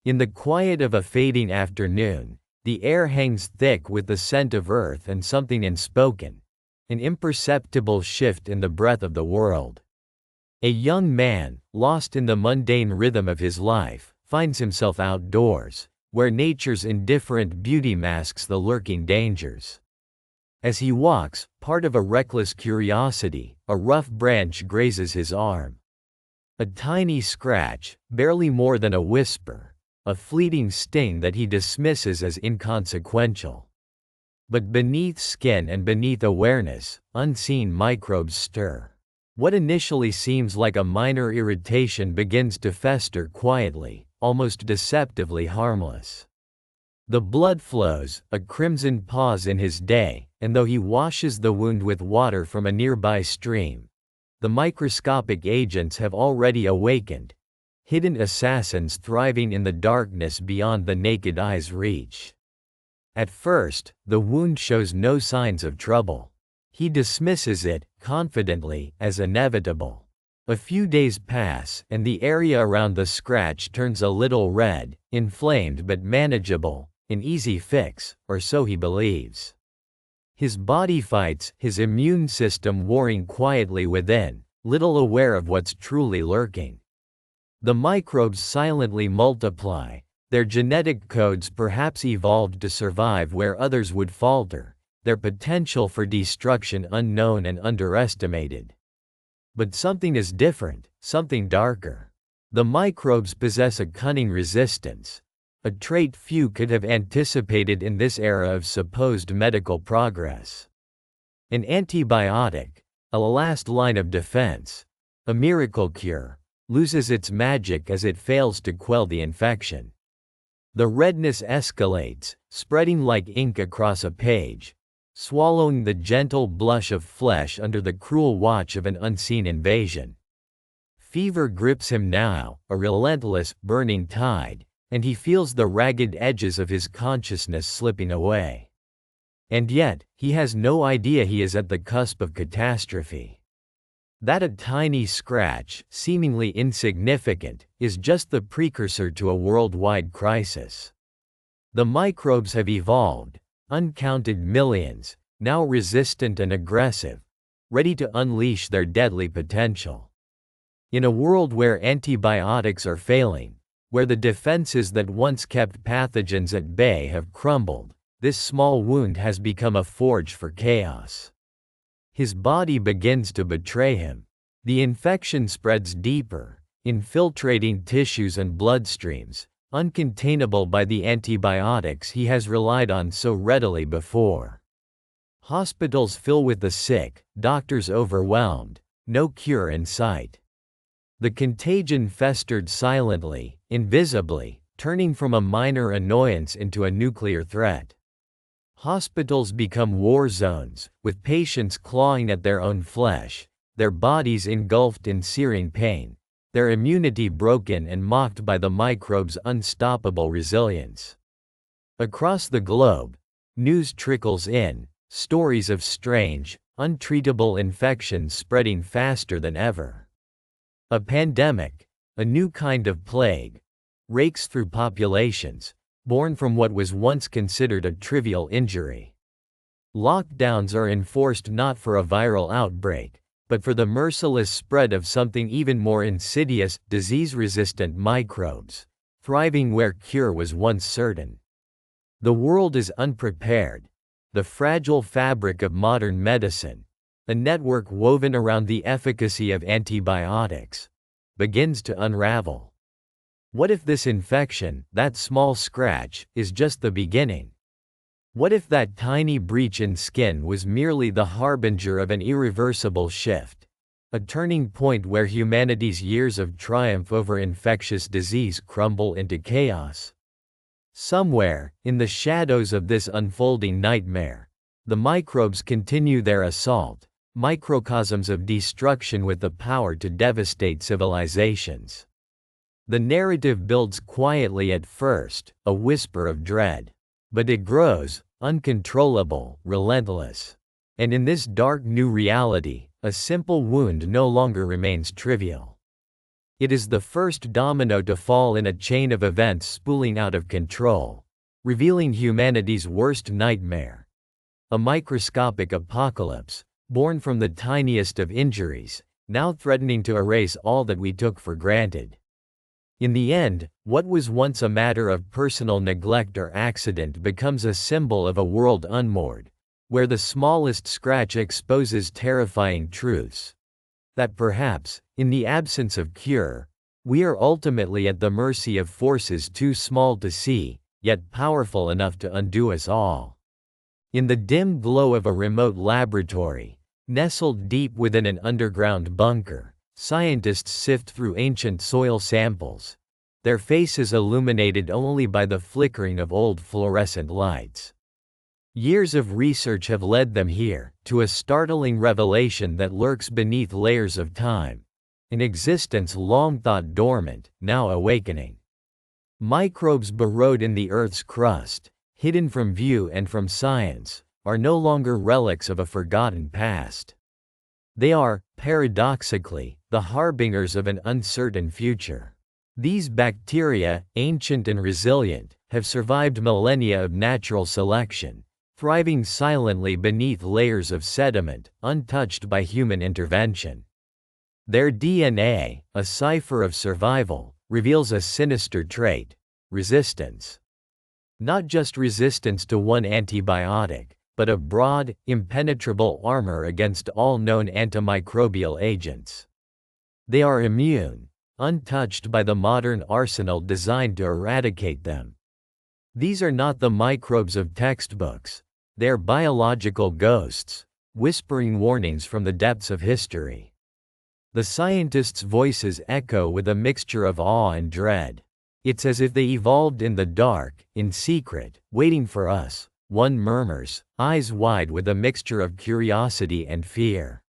In the quiet of a fading afternoon, the air hangs thick with the scent of earth and something unspoken, an imperceptible shift in the breath of the world. A young man, lost in the mundane rhythm of his life, finds himself outdoors, where nature's indifferent beauty masks the lurking dangers. As he walks, part of a reckless curiosity, a rough branch grazes his arm. A tiny scratch, barely more than a whisper, a fleeting sting that he dismisses as inconsequential. But beneath skin and beneath awareness, unseen microbes stir. What initially seems like a minor irritation begins to fester quietly, almost deceptively harmless. The blood flows, a crimson pause in his day, and though he washes the wound with water from a nearby stream, the microscopic agents have already awakened, hidden assassins thriving in the darkness beyond the naked eye's reach. At first, the wound shows no signs of trouble. He dismisses it, confidently, as inevitable. A few days pass, and the area around the scratch turns a little red, inflamed but manageable, an easy fix, or so he believes. His body fights, his immune system warring quietly within, little aware of what's truly lurking. The microbes silently multiply, their genetic codes perhaps evolved to survive where others would falter, their potential for destruction unknown and underestimated. But something is different, something darker. The microbes possess a cunning resistance, a trait few could have anticipated in this era of supposed medical progress. An antibiotic, a last line of defense, a miracle cure, loses its magic as it fails to quell the infection. The redness escalates, spreading like ink across a page, swallowing the gentle blush of flesh under the cruel watch of an unseen invasion. Fever grips him now, a relentless, burning tide, and he feels the ragged edges of his consciousness slipping away. And yet, he has no idea he is at the cusp of catastrophe. That a tiny scratch, seemingly insignificant, is just the precursor to a worldwide crisis. The microbes have evolved, uncounted millions, now resistant and aggressive, ready to unleash their deadly potential. In a world where antibiotics are failing, where the defenses that once kept pathogens at bay have crumbled, this small wound has become a forge for chaos. His body begins to betray him. The infection spreads deeper, infiltrating tissues and bloodstreams, uncontainable by the antibiotics he has relied on so readily before. Hospitals fill with the sick, doctors overwhelmed, no cure in sight. The contagion festered silently, invisibly, turning from a minor annoyance into a nuclear threat. Hospitals become war zones, with patients clawing at their own flesh, their bodies engulfed in searing pain, their immunity broken and mocked by the microbes' unstoppable resilience. Across the globe, news trickles in, stories of strange, untreatable infections spreading faster than ever. A pandemic, a new kind of plague, rakes through populations, born from what was once considered a trivial injury. Lockdowns are enforced not for a viral outbreak, but for the merciless spread of something even more insidious, disease-resistant microbes, thriving where cure was once certain. The world is unprepared. The fragile fabric of modern medicine, a network woven around the efficacy of antibiotics, begins to unravel. What if this infection, that small scratch, is just the beginning? What if that tiny breach in skin was merely the harbinger of an irreversible shift, a turning point where humanity's years of triumph over infectious disease crumble into chaos? Somewhere, in the shadows of this unfolding nightmare, the microbes continue their assault, microcosms of destruction with the power to devastate civilizations. The narrative builds quietly at first, a whisper of dread. But it grows, uncontrollable, relentless. And in this dark new reality, a simple wound no longer remains trivial. It is the first domino to fall in a chain of events spooling out of control, revealing humanity's worst nightmare. A microscopic apocalypse, born from the tiniest of injuries, now threatening to erase all that we took for granted. In the end, what was once a matter of personal neglect or accident becomes a symbol of a world unmoored, where the smallest scratch exposes terrifying truths. That perhaps, in the absence of cure, we are ultimately at the mercy of forces too small to see, yet powerful enough to undo us all. In the dim glow of a remote laboratory, nestled deep within an underground bunker, scientists sift through ancient soil samples, their faces illuminated only by the flickering of old fluorescent lights. Years of research have led them here, to a startling revelation that lurks beneath layers of time, an existence long thought dormant, now awakening. Microbes burrowed in the Earth's crust, hidden from view and from science, are no longer relics of a forgotten past. They are, paradoxically, the harbingers of an uncertain future. These bacteria, ancient and resilient, have survived millennia of natural selection, thriving silently beneath layers of sediment, untouched by human intervention. Their DNA, a cipher of survival, reveals a sinister trait: resistance. Not just resistance to one antibiotic, but a broad, impenetrable armor against all known antimicrobial agents. They are immune, untouched by the modern arsenal designed to eradicate them. These are not the microbes of textbooks. They are biological ghosts, whispering warnings from the depths of history. The scientists' voices echo with a mixture of awe and dread. It's as if they evolved in the dark, in secret, waiting for us, one murmurs, eyes wide with a mixture of curiosity and fear.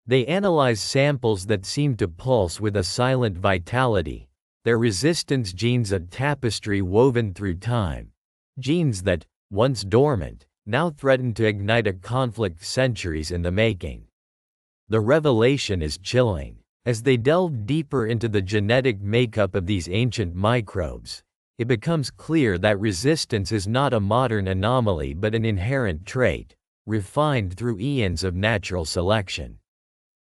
They analyze samples that seem to pulse with a silent vitality, their resistance genes a tapestry woven through time. Genes that, once dormant, now threaten to ignite a conflict centuries in the making. The revelation is chilling. As they delve deeper into the genetic makeup of these ancient microbes, it becomes clear that resistance is not a modern anomaly but an inherent trait, refined through eons of natural selection.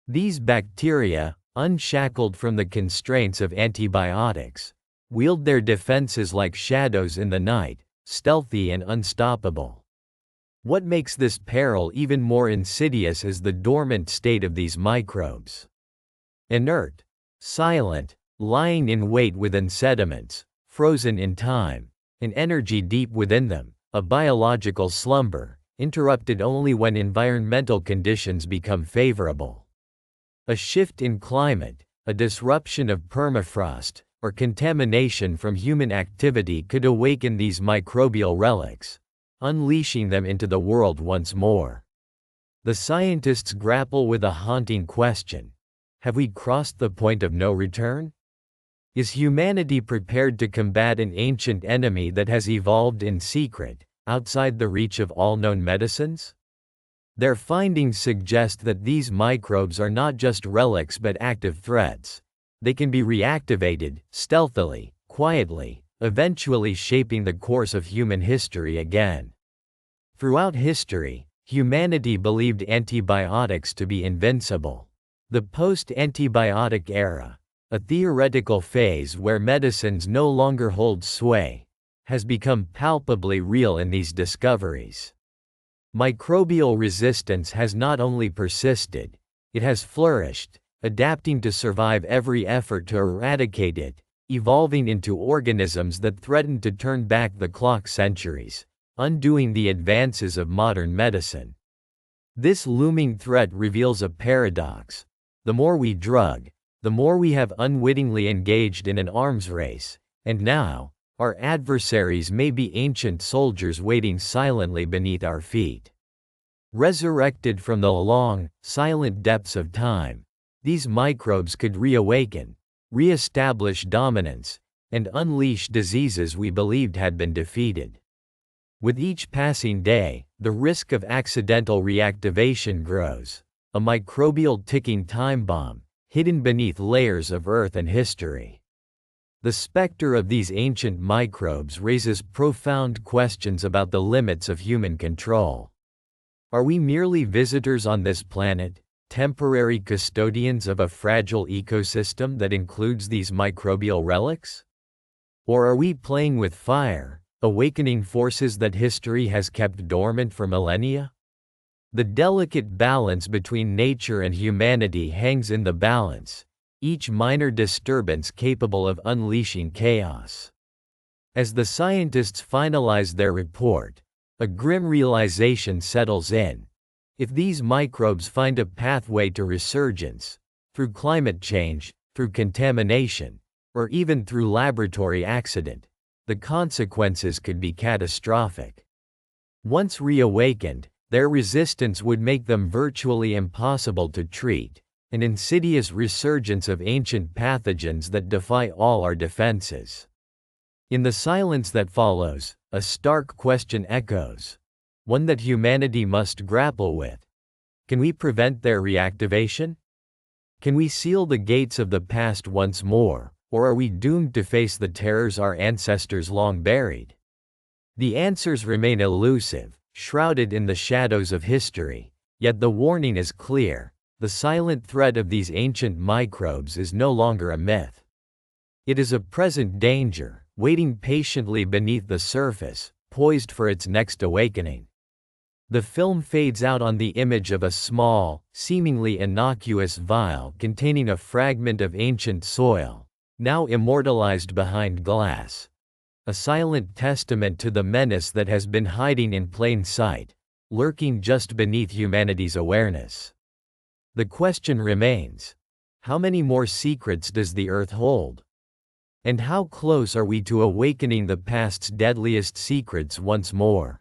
These bacteria, unshackled from the constraints of antibiotics, wield their defenses like shadows in the night, stealthy and unstoppable. What makes this peril even more insidious is the dormant state of these microbes. Inert, silent, lying in wait within sediments, frozen in time, an energy deep within them, a biological slumber, interrupted only when environmental conditions become favorable. A shift in climate, a disruption of permafrost, or contamination from human activity could awaken these microbial relics, unleashing them into the world once more. The scientists grapple with a haunting question: have we crossed the point of no return? Is humanity prepared to combat an ancient enemy that has evolved in secret, outside the reach of all known medicines? Their findings suggest that these microbes are not just relics but active threats. They can be reactivated, stealthily, quietly, eventually shaping the course of human history again. Throughout history, humanity believed antibiotics to be invincible. The post-antibiotic era, a theoretical phase where medicines no longer hold sway, has become palpably real in these discoveries. Microbial resistance has not only persisted, it has flourished, adapting to survive every effort to eradicate it, evolving into organisms that threaten to turn back the clock centuries, undoing the advances of modern medicine. This looming threat reveals a paradox. The more we drug, the more we have unwittingly engaged in an arms race, and now, our adversaries may be ancient soldiers waiting silently beneath our feet. Resurrected from the long, silent depths of time, these microbes could reawaken, re-establish dominance, and unleash diseases we believed had been defeated. With each passing day, the risk of accidental reactivation grows, a microbial ticking time bomb, hidden beneath layers of earth and history. The specter of these ancient microbes raises profound questions about the limits of human control. Are we merely visitors on this planet, temporary custodians of a fragile ecosystem that includes these microbial relics? Or are we playing with fire, awakening forces that history has kept dormant for millennia? The delicate balance between nature and humanity hangs in the balance, each minor disturbance capable of unleashing chaos. As the scientists finalize their report, a grim realization settles in. If these microbes find a pathway to resurgence, through climate change, through contamination, or even through laboratory accident, the consequences could be catastrophic. Once reawakened, their resistance would make them virtually impossible to treat, an insidious resurgence of ancient pathogens that defy all our defenses. In the silence that follows, a stark question echoes, one that humanity must grapple with. Can we prevent their reactivation? Can we seal the gates of the past once more, or are we doomed to face the terrors our ancestors long buried? The answers remain elusive, shrouded in the shadows of history, yet the warning is clear: the silent threat of these ancient microbes is no longer a myth. It is a present danger, waiting patiently beneath the surface, poised for its next awakening. The film fades out on the image of a small, seemingly innocuous vial containing a fragment of ancient soil, now immortalized behind glass. A silent testament to the menace that has been hiding in plain sight, lurking just beneath humanity's awareness. The question remains: how many more secrets does the earth hold? And how close are we to awakening the past's deadliest secrets once more?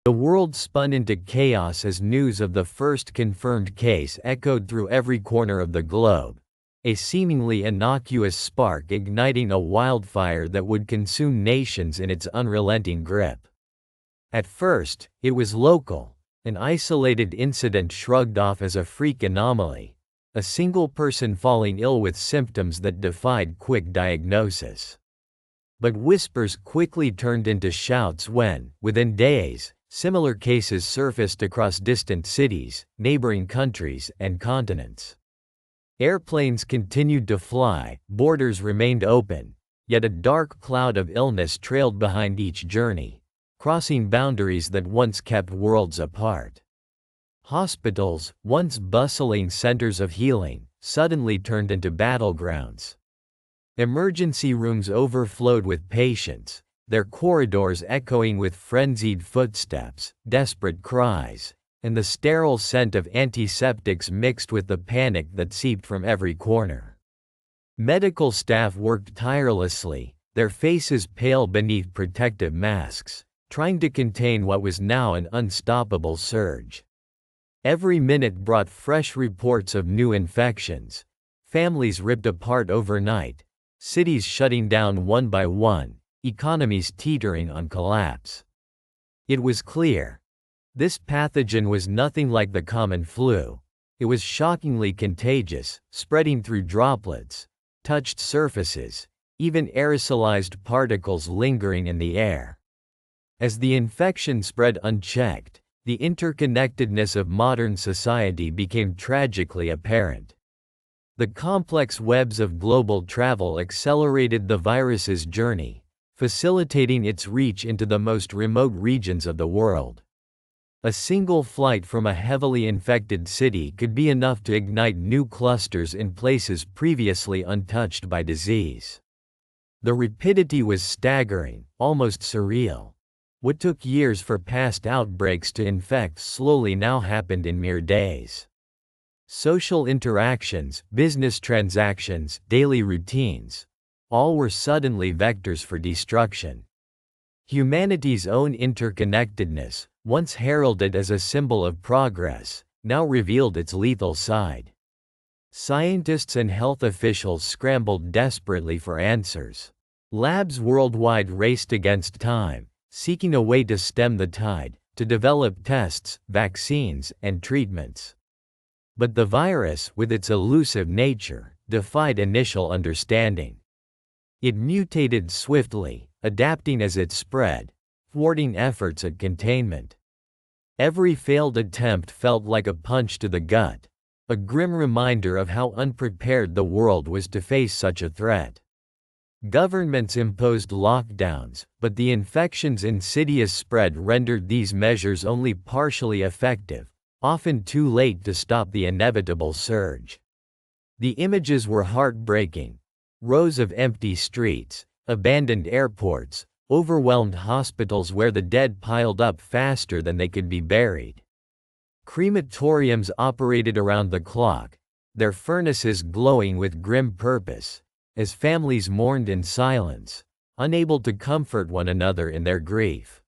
The world spun into chaos as news of the first confirmed case echoed through every corner of the globe, a seemingly innocuous spark igniting a wildfire that would consume nations in its unrelenting grip. At first, it was local, an isolated incident shrugged off as a freak anomaly, a single person falling ill with symptoms that defied quick diagnosis. But whispers quickly turned into shouts when, within days, similar cases surfaced across distant cities, neighboring countries, and continents. Airplanes continued to fly, borders remained open, yet a dark cloud of illness trailed behind each journey, crossing boundaries that once kept worlds apart. Hospitals, once bustling centers of healing, suddenly turned into battlegrounds. Emergency rooms overflowed with patients, their corridors echoing with frenzied footsteps, desperate cries, and the sterile scent of antiseptics mixed with the panic that seeped from every corner. Medical staff worked tirelessly, their faces pale beneath protective masks, trying to contain what was now an unstoppable surge. Every minute brought fresh reports of new infections, families ripped apart overnight, cities shutting down one by one, economies teetering on collapse. It was clear. This pathogen was nothing like the common flu. It was shockingly contagious, spreading through droplets, touched surfaces, even aerosolized particles lingering in the air. As the infection spread unchecked, the interconnectedness of modern society became tragically apparent. The complex webs of global travel accelerated the virus's journey, facilitating its reach into the most remote regions of the world. A single flight from a heavily infected city could be enough to ignite new clusters in places previously untouched by disease. The rapidity was staggering, almost surreal. What took years for past outbreaks to infect slowly now happened in mere days. Social interactions, business transactions, daily routines, all were suddenly vectors for destruction. Humanity's own interconnectedness, once heralded as a symbol of progress, now revealed its lethal side. Scientists and health officials scrambled desperately for answers. Labs worldwide raced against time, seeking a way to stem the tide, to develop tests, vaccines, and treatments. But the virus, with its elusive nature, defied initial understanding. It mutated swiftly, adapting as it spread, thwarting efforts at containment. Every failed attempt felt like a punch to the gut, a grim reminder of how unprepared the world was to face such a threat. Governments imposed lockdowns, but the infection's insidious spread rendered these measures only partially effective, often too late to stop the inevitable surge. The images were heartbreaking: rows of empty streets, abandoned airports, overwhelmed hospitals where the dead piled up faster than they could be buried. Crematoriums operated around the clock, their furnaces glowing with grim purpose, as families mourned in silence, unable to comfort one another in their grief.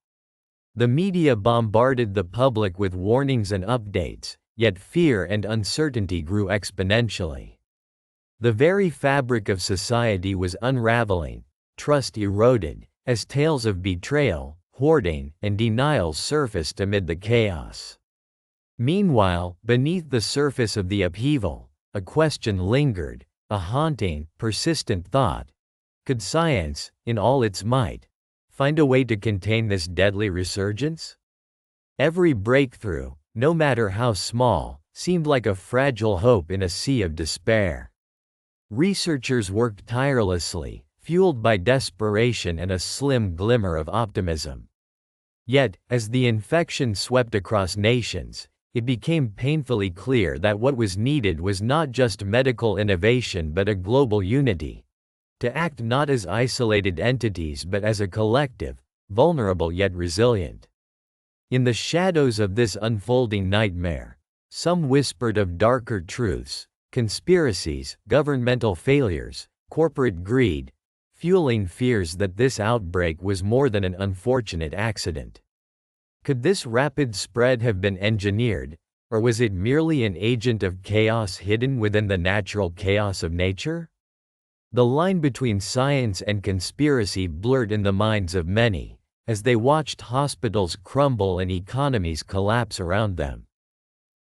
The media bombarded the public with warnings and updates, yet fear and uncertainty grew exponentially. The very fabric of society was unraveling, trust eroded, as tales of betrayal, hoarding, and denial surfaced amid the chaos. Meanwhile, beneath the surface of the upheaval, a question lingered, a haunting, persistent thought: could science, in all its might, find a way to contain this deadly resurgence? Every breakthrough, no matter how small, seemed like a fragile hope in a sea of despair. Researchers worked tirelessly, fueled by desperation and a slim glimmer of optimism. Yet, as the infection swept across nations, it became painfully clear that what was needed was not just medical innovation but a global unity. To act not as isolated entities but as a collective, vulnerable yet resilient. In the shadows of this unfolding nightmare, some whispered of darker truths: conspiracies, governmental failures, corporate greed, fueling fears that this outbreak was more than an unfortunate accident. Could this rapid spread have been engineered, or was it merely an agent of chaos hidden within the natural chaos of nature? The line between science and conspiracy blurred in the minds of many, as they watched hospitals crumble and economies collapse around them.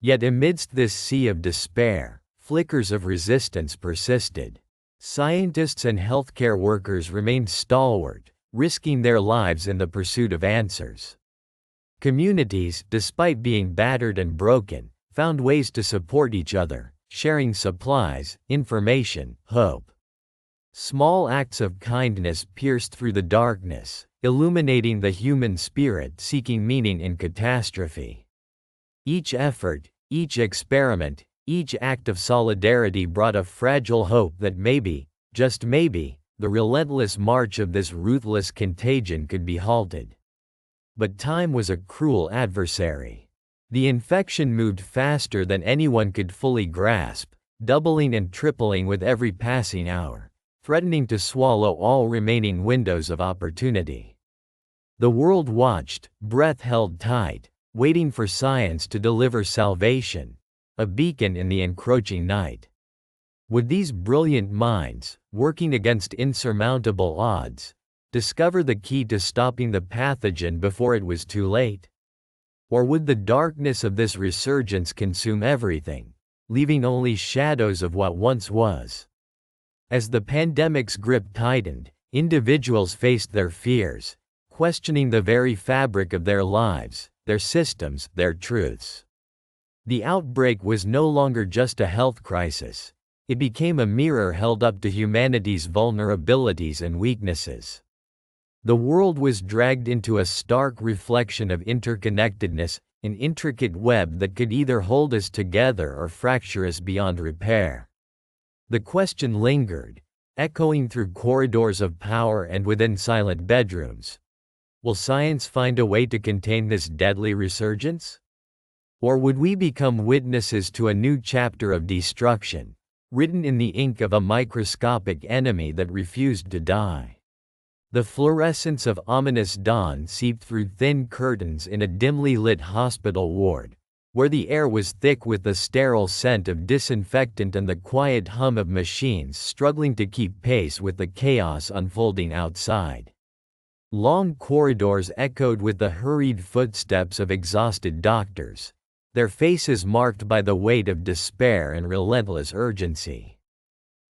Yet amidst this sea of despair, flickers of resistance persisted. Scientists and healthcare workers remained stalwart, risking their lives in the pursuit of answers. Communities, despite being battered and broken, found ways to support each other, sharing supplies, information, hope. Small acts of kindness pierced through the darkness, illuminating the human spirit seeking meaning in catastrophe. Each effort, each experiment, each act of solidarity brought a fragile hope that maybe, just maybe, the relentless march of this ruthless contagion could be halted. But time was a cruel adversary. The infection moved faster than anyone could fully grasp, doubling and tripling with every passing hour, threatening to swallow all remaining windows of opportunity. The world watched, breath held tight, waiting for science to deliver salvation, a beacon in the encroaching night. Would these brilliant minds, working against insurmountable odds, discover the key to stopping the pathogen before it was too late? Or would the darkness of this resurgence consume everything, leaving only shadows of what once was? As the pandemic's grip tightened, individuals faced their fears, questioning the very fabric of their lives, their systems, their truths. The outbreak was no longer just a health crisis. It became a mirror held up to humanity's vulnerabilities and weaknesses. The world was dragged into a stark reflection of interconnectedness, an intricate web that could either hold us together or fracture us beyond repair. The question lingered, echoing through corridors of power and within silent bedrooms. Will science find a way to contain this deadly resurgence? Or would we become witnesses to a new chapter of destruction, written in the ink of a microscopic enemy that refused to die? The fluorescence of ominous dawn seeped through thin curtains in a dimly lit hospital ward, where the air was thick with the sterile scent of disinfectant and the quiet hum of machines struggling to keep pace with the chaos unfolding outside. Long corridors echoed with the hurried footsteps of exhausted doctors, their faces marked by the weight of despair and relentless urgency.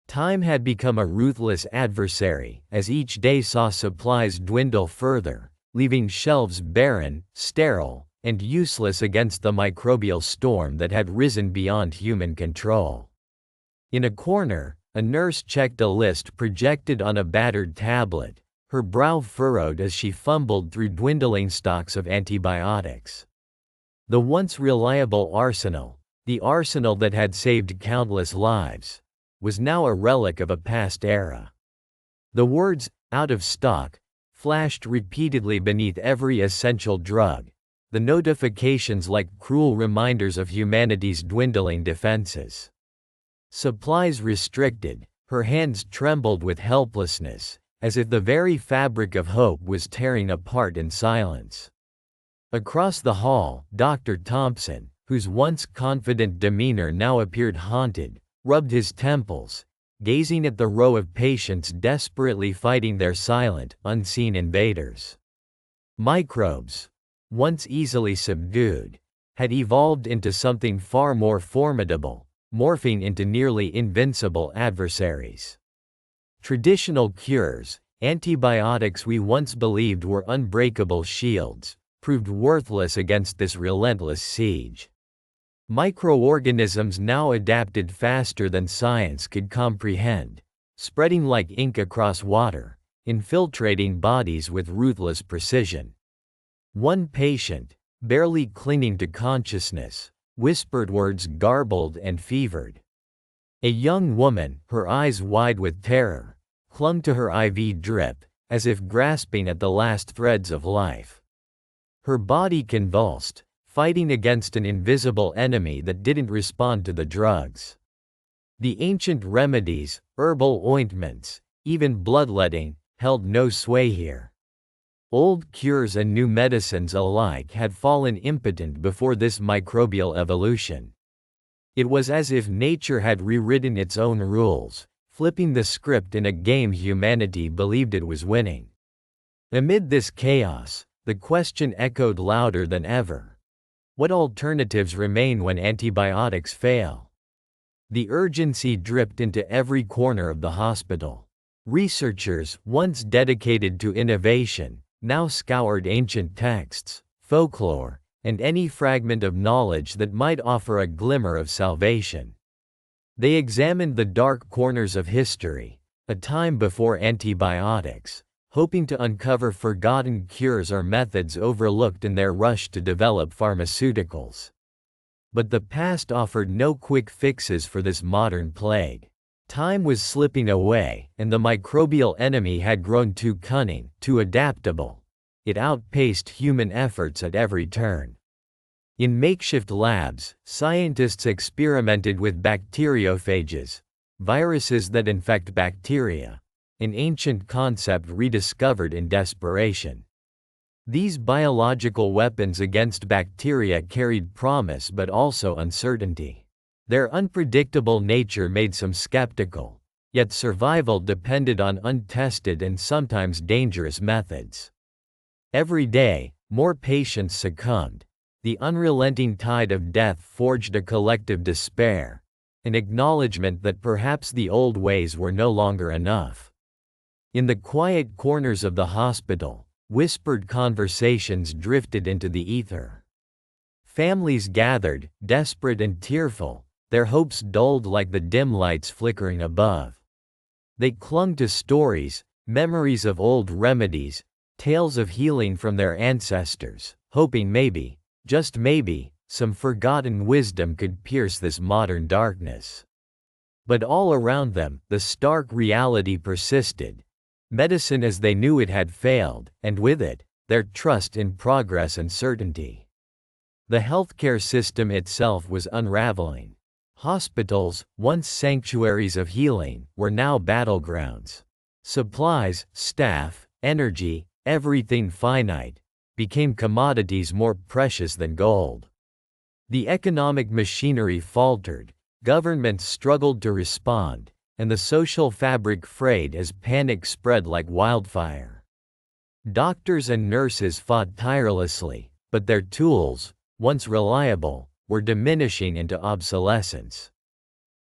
Time had become a ruthless adversary, as each day saw supplies dwindle further, leaving shelves barren, sterile, and useless against the microbial storm that had risen beyond human control. In a corner, a nurse checked a list projected on a battered tablet, her brow furrowed as she fumbled through dwindling stocks of antibiotics. The once reliable arsenal, the arsenal that had saved countless lives, was now a relic of a past era. The words, "out of stock," flashed repeatedly beneath every essential drug, the notifications like cruel reminders of humanity's dwindling defenses. Supplies restricted, her hands trembled with helplessness, as if the very fabric of hope was tearing apart in silence. Across the hall, Dr. Thompson, whose once confident demeanor now appeared haunted, rubbed his temples, gazing at the row of patients desperately fighting their silent, unseen invaders. Microbes, once easily subdued, had evolved into something far more formidable, morphing into nearly invincible adversaries. Traditional cures, antibiotics we once believed were unbreakable shields, proved worthless against this relentless siege. Microorganisms now adapted faster than science could comprehend, spreading like ink across water, infiltrating bodies with ruthless precision. One patient, barely clinging to consciousness, whispered words garbled and fevered. A young woman, her eyes wide with terror, clung to her IV drip, as if grasping at the last threads of life. Her body convulsed, fighting against an invisible enemy that didn't respond to the drugs. The ancient remedies, herbal ointments, even bloodletting, held no sway here. Old cures and new medicines alike had fallen impotent before this microbial evolution. It was as if nature had rewritten its own rules, flipping the script in a game humanity believed it was winning. Amid this chaos, the question echoed louder than ever. What alternatives remain when antibiotics fail? The urgency dripped into every corner of the hospital. Researchers, once dedicated to innovation, now scoured ancient texts, folklore, and any fragment of knowledge that might offer a glimmer of salvation. They examined the dark corners of history, a time before antibiotics, hoping to uncover forgotten cures or methods overlooked in their rush to develop pharmaceuticals. But the past offered no quick fixes for this modern plague. Time was slipping away, and the microbial enemy had grown too cunning, too adaptable. It outpaced human efforts at every turn. In makeshift labs, scientists experimented with bacteriophages, viruses that infect bacteria, an ancient concept rediscovered in desperation. These biological weapons against bacteria carried promise but also uncertainty. Their unpredictable nature made some skeptical, yet survival depended on untested and sometimes dangerous methods. Every day, more patients succumbed. The unrelenting tide of death forged a collective despair, an acknowledgement that perhaps the old ways were no longer enough. In the quiet corners of the hospital, whispered conversations drifted into the ether. Families gathered, desperate and tearful, their hopes dulled like the dim lights flickering above. They clung to stories, memories of old remedies, tales of healing from their ancestors, hoping maybe, just maybe, some forgotten wisdom could pierce this modern darkness. But all around them, the stark reality persisted. Medicine as they knew it had failed, and with it, their trust in progress and certainty. The healthcare system itself was unraveling. Hospitals, once sanctuaries of healing, were now battlegrounds. Supplies, staff, energy, everything finite, became commodities more precious than gold. The economic machinery faltered, governments struggled to respond, and the social fabric frayed as panic spread like wildfire. Doctors and nurses fought tirelessly, but their tools, once reliable, were diminishing into obsolescence.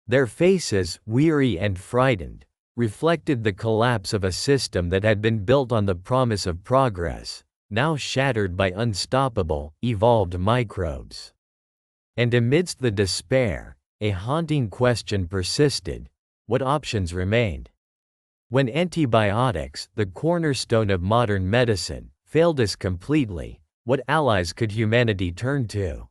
Their faces, weary and frightened, reflected the collapse of a system that had been built on the promise of progress, now shattered by unstoppable, evolved microbes. And amidst the despair, a haunting question persisted: what options remained? When antibiotics, the cornerstone of modern medicine, failed us completely, what allies could humanity turn to?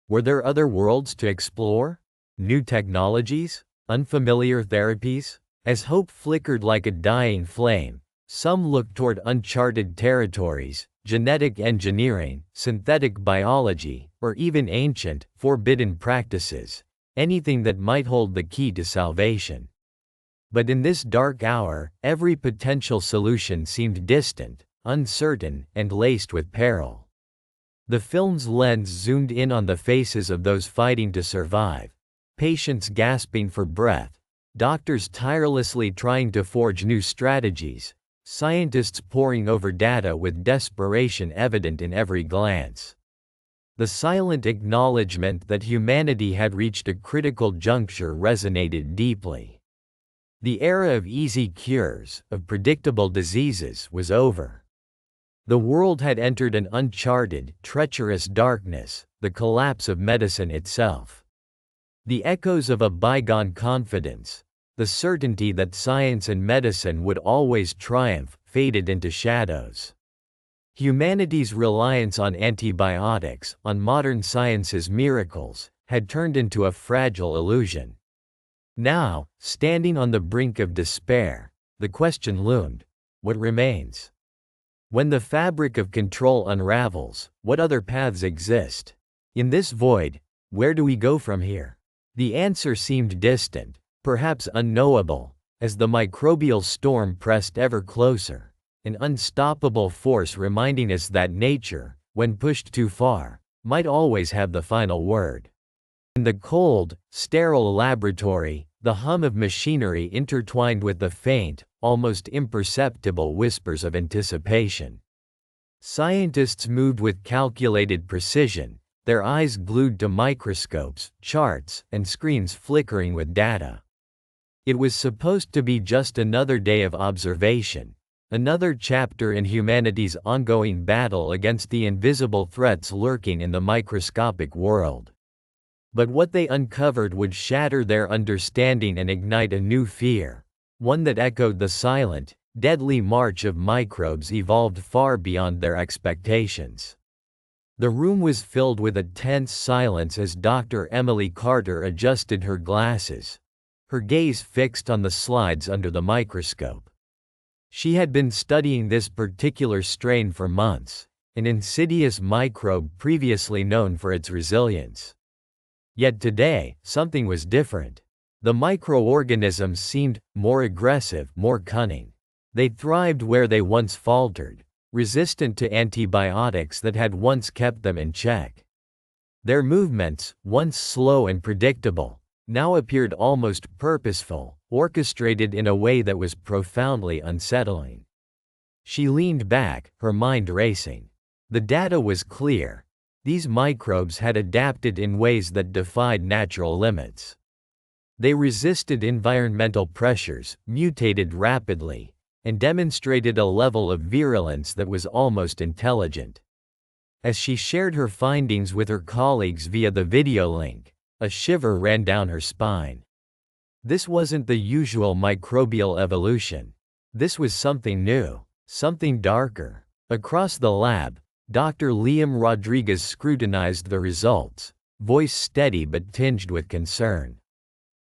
Were there other worlds to explore? New technologies? Unfamiliar therapies? As hope flickered like a dying flame, some looked toward uncharted territories: genetic engineering, synthetic biology, or even ancient, forbidden practices, anything that might hold the key to salvation. But in this dark hour, every potential solution seemed distant, uncertain, and laced with peril. The film's lens zoomed in on the faces of those fighting to survive, patients gasping for breath, doctors tirelessly trying to forge new strategies, scientists poring over data with desperation evident in every glance. The silent acknowledgement that humanity had reached a critical juncture resonated deeply. The era of easy cures, of predictable diseases, was over. The world had entered an uncharted, treacherous darkness, the collapse of medicine itself. The echoes of a bygone confidence, the certainty that science and medicine would always triumph, faded into shadows. Humanity's reliance on antibiotics, on modern science's miracles, had turned into a fragile illusion. Now, standing on the brink of despair, the question loomed: what remains? When the fabric of control unravels, what other paths exist? In this void, where do we go from here? The answer seemed distant, perhaps unknowable, as the microbial storm pressed ever closer, an unstoppable force reminding us that nature, when pushed too far, might always have the final word. In the cold, sterile laboratory, the hum of machinery intertwined with the faint, almost imperceptible whispers of anticipation. Scientists moved with calculated precision, their eyes glued to microscopes, charts, and screens flickering with data. It was supposed to be just another day of observation, another chapter in humanity's ongoing battle against the invisible threats lurking in the microscopic world. But what they uncovered would shatter their understanding and ignite a new fear, one that echoed the silent, deadly march of microbes evolved far beyond their expectations. The room was filled with a tense silence as Dr. Emily Carter adjusted her glasses, her gaze fixed on the slides under the microscope. She had been studying this particular strain for months, an insidious microbe previously known for its resilience. Yet today, something was different. The microorganisms seemed more aggressive, more cunning. They thrived where they once faltered, resistant to antibiotics that had once kept them in check. Their movements, once slow and predictable, now appeared almost purposeful, orchestrated in a way that was profoundly unsettling. She leaned back, her mind racing. The data was clear. These microbes had adapted in ways that defied natural limits. They resisted environmental pressures, mutated rapidly, and demonstrated a level of virulence that was almost intelligent. As she shared her findings with her colleagues via the video link, a shiver ran down her spine. This wasn't the usual microbial evolution. This was something new, something darker. Across the lab, Dr. Liam Rodriguez scrutinized the results, voice steady but tinged with concern.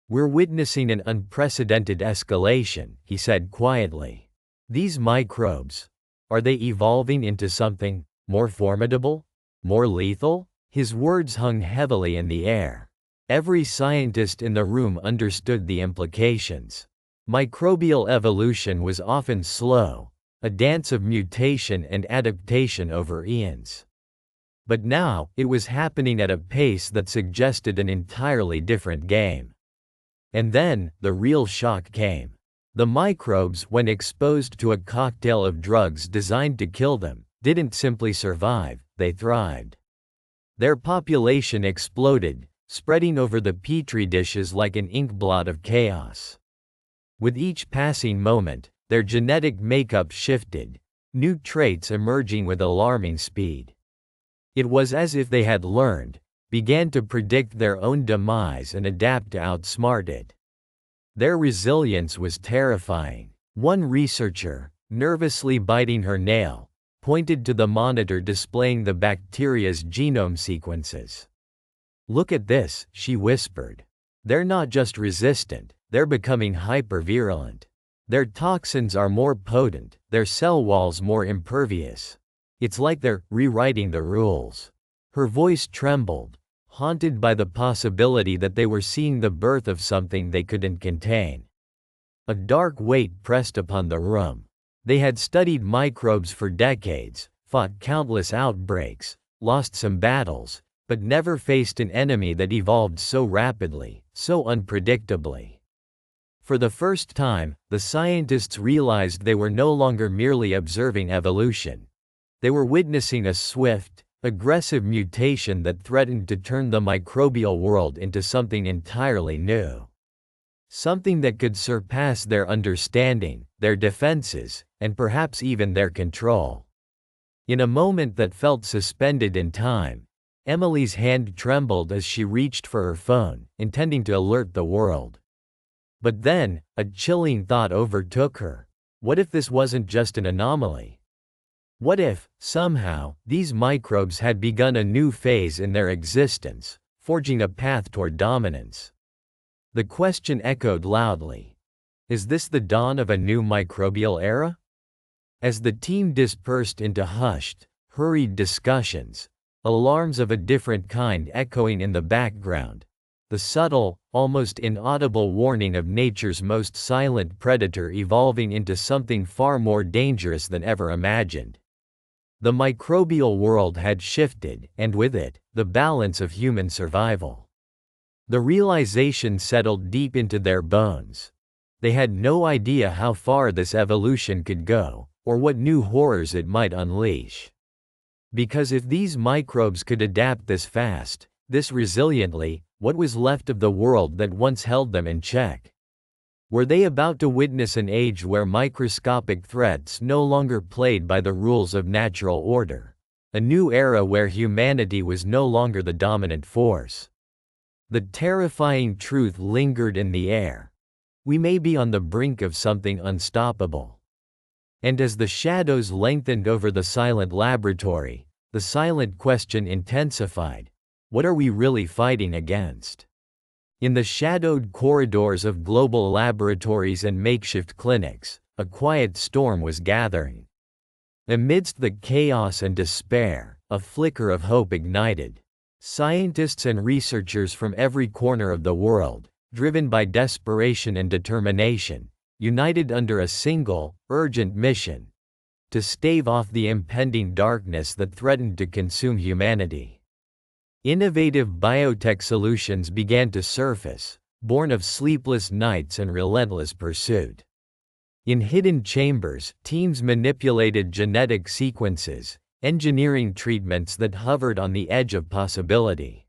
"We're witnessing an unprecedented escalation," he said quietly. "These microbes, are they evolving into something more formidable? More lethal?" His words hung heavily in the air. Every scientist in the room understood the implications. Microbial evolution was often slow, a dance of mutation and adaptation over eons. But now, it was happening at a pace that suggested an entirely different game. And then, the real shock came. The microbes, when exposed to a cocktail of drugs designed to kill them, didn't simply survive, they thrived. Their population exploded, spreading over the petri dishes like an inkblot of chaos. With each passing moment, their genetic makeup shifted, new traits emerging with alarming speed. It was as if they had learned, began to predict their own demise and adapt to outsmart it. Their resilience was terrifying. One researcher, nervously biting her nail, pointed to the monitor displaying the bacteria's genome sequences. "Look at this," she whispered. "They're not just resistant, they're becoming hypervirulent. Their toxins are more potent, their cell walls more impervious. It's like they're rewriting the rules." Her voice trembled, haunted by the possibility that they were seeing the birth of something they couldn't contain. A dark weight pressed upon the room. They had studied microbes for decades, fought countless outbreaks, lost some battles, but never faced an enemy that evolved so rapidly, so unpredictably. For the first time, the scientists realized they were no longer merely observing evolution. They were witnessing a swift, aggressive mutation that threatened to turn the microbial world into something entirely new. Something that could surpass their understanding, their defenses, and perhaps even their control. In a moment that felt suspended in time, Emily's hand trembled as she reached for her phone, intending to alert the world. But then, a chilling thought overtook her. What if this wasn't just an anomaly? What if, somehow, these microbes had begun a new phase in their existence, forging a path toward dominance? The question echoed loudly. Is this the dawn of a new microbial era? As the team dispersed into hushed, hurried discussions, alarms of a different kind echoing in the background, the subtle, almost inaudible warning of nature's most silent predator evolving into something far more dangerous than ever imagined. The microbial world had shifted, and with it, the balance of human survival. The realization settled deep into their bones. They had no idea how far this evolution could go, or what new horrors it might unleash. Because if these microbes could adapt this fast, this resiliently, what was left of the world that once held them in check? Were they about to witness an age where microscopic threats no longer played by the rules of natural order? A new era where humanity was no longer the dominant force? The terrifying truth lingered in the air. We may be on the brink of something unstoppable. And as the shadows lengthened over the silent laboratory, the silent question intensified. What are we really fighting against? In the shadowed corridors of global laboratories and makeshift clinics, a quiet storm was gathering. Amidst the chaos and despair, a flicker of hope ignited. Scientists and researchers from every corner of the world, driven by desperation and determination, united under a single, urgent mission: to stave off the impending darkness that threatened to consume humanity. Innovative biotech solutions began to surface, born of sleepless nights and relentless pursuit. In hidden chambers, teams manipulated genetic sequences, engineering treatments that hovered on the edge of possibility.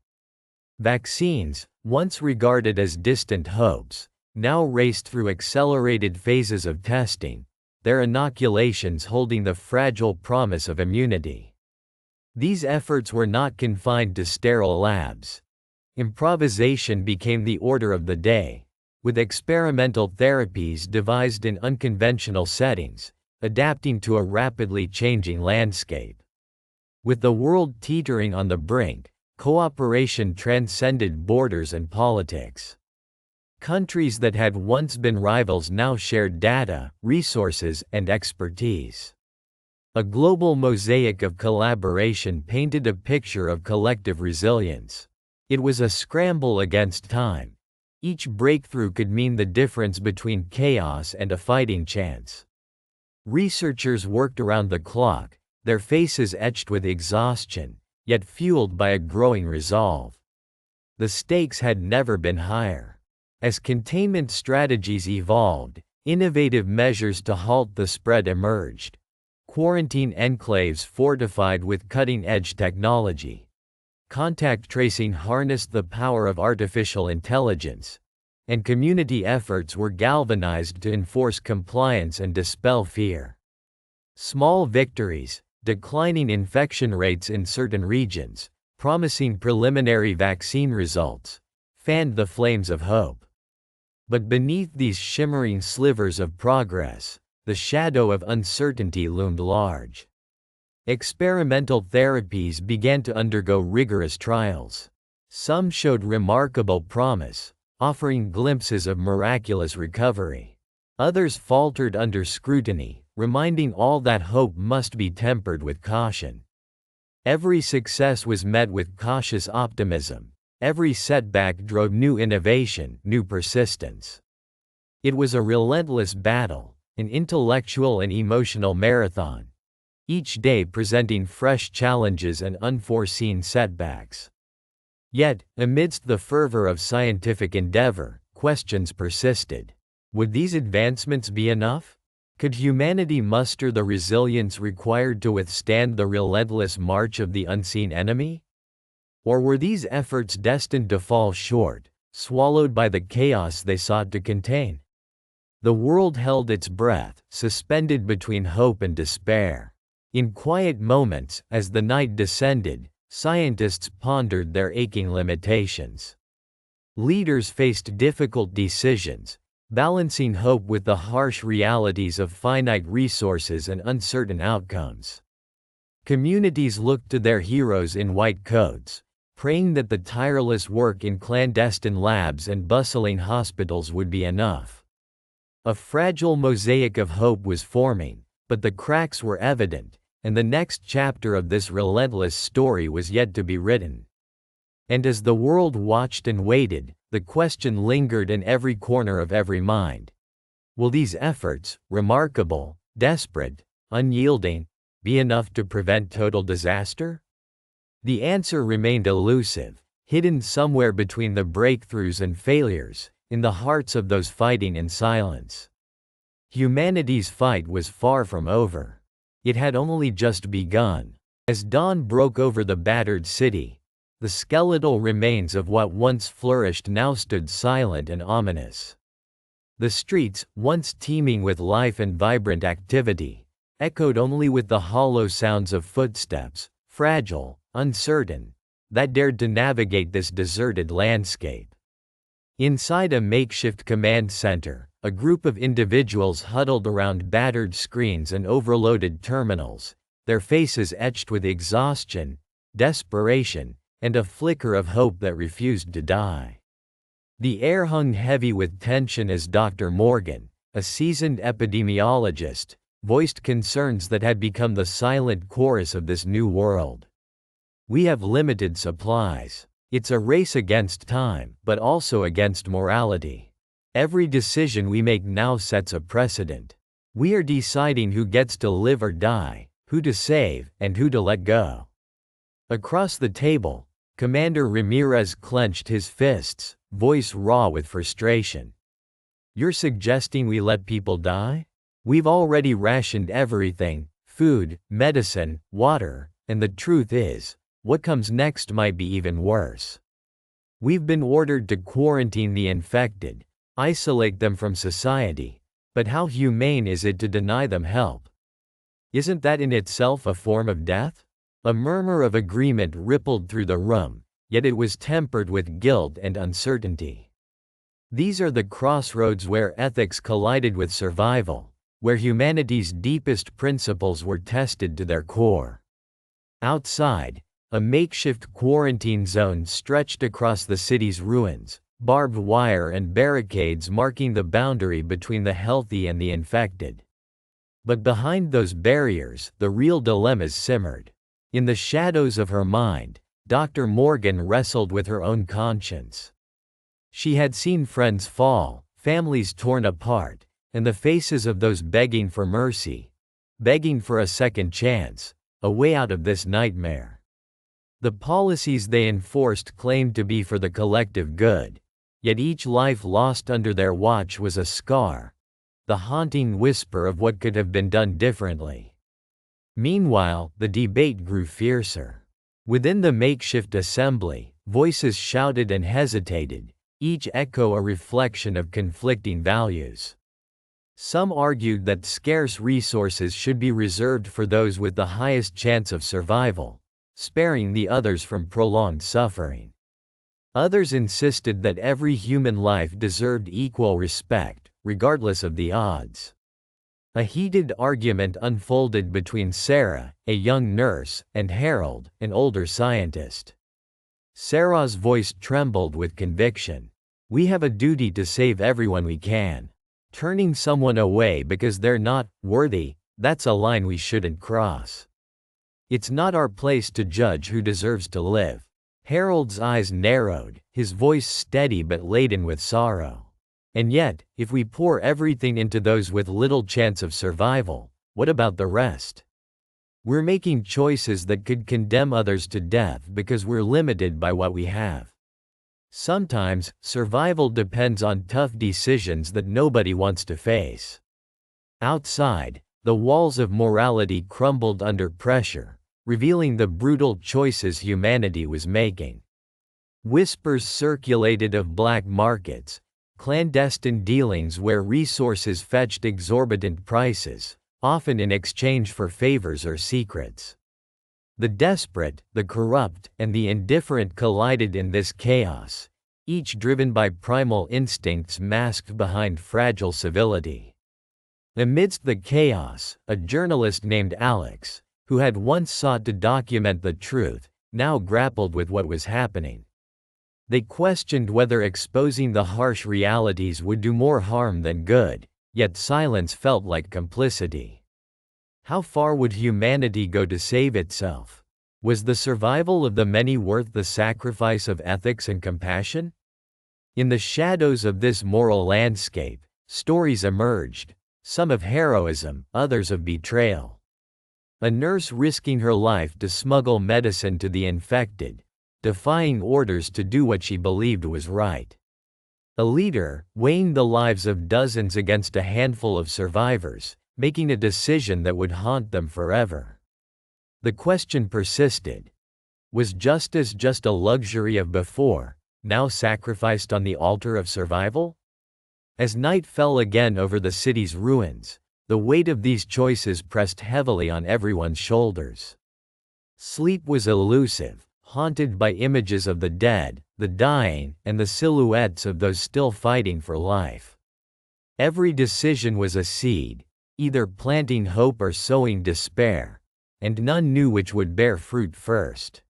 Vaccines, once regarded as distant hopes, now raced through accelerated phases of testing, their inoculations holding the fragile promise of immunity. These efforts were not confined to sterile labs. Improvisation became the order of the day, with experimental therapies devised in unconventional settings, adapting to a rapidly changing landscape. With the world teetering on the brink, cooperation transcended borders and politics. Countries that had once been rivals now shared data, resources, and expertise. A global mosaic of collaboration painted a picture of collective resilience. It was a scramble against time. Each breakthrough could mean the difference between chaos and a fighting chance. Researchers worked around the clock, their faces etched with exhaustion, yet fueled by a growing resolve. The stakes had never been higher. As containment strategies evolved, innovative measures to halt the spread emerged. Quarantine enclaves fortified with cutting-edge technology. contact tracing harnessed the power of artificial intelligence, and community efforts were galvanized to enforce compliance and dispel fear. Small victories, declining infection rates in certain regions, promising preliminary vaccine results, fanned the flames of hope. But beneath these shimmering slivers of progress, the shadow of uncertainty loomed large. Experimental therapies began to undergo rigorous trials. Some showed remarkable promise, offering glimpses of miraculous recovery. Others faltered under scrutiny, reminding all that hope must be tempered with caution. Every success was met with cautious optimism. Every setback drove new innovation, new persistence. It was a relentless battle, an intellectual and emotional marathon, each day presenting fresh challenges and unforeseen setbacks. Yet, amidst the fervor of scientific endeavor, questions persisted. Would these advancements be enough? Could humanity muster the resilience required to withstand the relentless march of the unseen enemy? Or were these efforts destined to fall short, swallowed by the chaos they sought to contain? The world held its breath, suspended between hope and despair. In quiet moments, as the night descended, scientists pondered their aching limitations. Leaders faced difficult decisions, balancing hope with the harsh realities of finite resources and uncertain outcomes. Communities looked to their heroes in white coats, praying that the tireless work in clandestine labs and bustling hospitals would be enough. A fragile mosaic of hope was forming, but the cracks were evident, and the next chapter of this relentless story was yet to be written. And as the world watched and waited, the question lingered in every corner of every mind. Will these efforts, remarkable, desperate, unyielding, be enough to prevent total disaster? The answer remained elusive, hidden somewhere between the breakthroughs and failures, in the hearts of those fighting in silence. Humanity's fight was far from over. It had only just begun. As dawn broke over the battered city, the skeletal remains of what once flourished now stood silent and ominous. The streets, once teeming with life and vibrant activity, echoed only with the hollow sounds of footsteps, fragile, uncertain, that dared to navigate this deserted landscape. Inside a makeshift command center, a group of individuals huddled around battered screens and overloaded terminals, their faces etched with exhaustion, desperation, and a flicker of hope that refused to die. The air hung heavy with tension as Dr. Morgan, a seasoned epidemiologist, voiced concerns that had become the silent chorus of this new world. We have limited supplies. It's a race against time, but also against morality. Every decision we make now sets a precedent. We are deciding who gets to live or die, who to save, and who to let go. Across the table, Commander Ramirez clenched his fists, voice raw with frustration. You're suggesting we let people die? We've already rationed everything: food, medicine, water, and the truth is, what comes next might be even worse. We've been ordered to quarantine the infected, isolate them from society, but how humane is it to deny them help? Isn't that in itself a form of death? A murmur of agreement rippled through the room, yet it was tempered with guilt and uncertainty. These are the crossroads where ethics collided with survival, where humanity's deepest principles were tested to their core. Outside, a makeshift quarantine zone stretched across the city's ruins, barbed wire and barricades marking the boundary between the healthy and the infected. But behind those barriers, the real dilemmas simmered. In the shadows of her mind, Dr. Morgan wrestled with her own conscience. She had seen friends fall, families torn apart, and the faces of those begging for mercy, begging for a second chance, a way out of this nightmare. The policies they enforced claimed to be for the collective good, yet each life lost under their watch was a scar, the haunting whisper of what could have been done differently. Meanwhile, the debate grew fiercer. Within the makeshift assembly, voices shouted and hesitated, each echo a reflection of conflicting values. Some argued that scarce resources should be reserved for those with the highest chance of survival, sparing the others from prolonged suffering. Others insisted that every human life deserved equal respect, regardless of the odds. A heated argument unfolded between Sarah, a young nurse, and Harold, an older scientist. Sarah's voice trembled with conviction. "We have a duty to save everyone we can. Turning someone away because they're not worthy, that's a line we shouldn't cross. It's not our place to judge who deserves to live." Harold's eyes narrowed, his voice steady but laden with sorrow. "And yet, if we pour everything into those with little chance of survival, what about the rest? We're making choices that could condemn others to death because we're limited by what we have. Sometimes, survival depends on tough decisions that nobody wants to face." Outside, the walls of morality crumbled under pressure, revealing the brutal choices humanity was making. Whispers circulated of black markets, clandestine dealings where resources fetched exorbitant prices, often in exchange for favors or secrets. The desperate, the corrupt, and the indifferent collided in this chaos, each driven by primal instincts masked behind fragile civility. Amidst the chaos, a journalist named Alex, who had once sought to document the truth, now grappled with what was happening. They questioned whether exposing the harsh realities would do more harm than good, yet silence felt like complicity. How far would humanity go to save itself? Was the survival of the many worth the sacrifice of ethics and compassion? In the shadows of this moral landscape, stories emerged, some of heroism, others of betrayal. A nurse risking her life to smuggle medicine to the infected, defying orders to do what she believed was right. A leader, weighing the lives of dozens against a handful of survivors, making a decision that would haunt them forever. The question persisted. Was justice just a luxury of before, now sacrificed on the altar of survival? As night fell again over the city's ruins, the weight of these choices pressed heavily on everyone's shoulders. Sleep was elusive, haunted by images of the dead, the dying, and the silhouettes of those still fighting for life. Every decision was a seed, either planting hope or sowing despair, and none knew which would bear fruit first.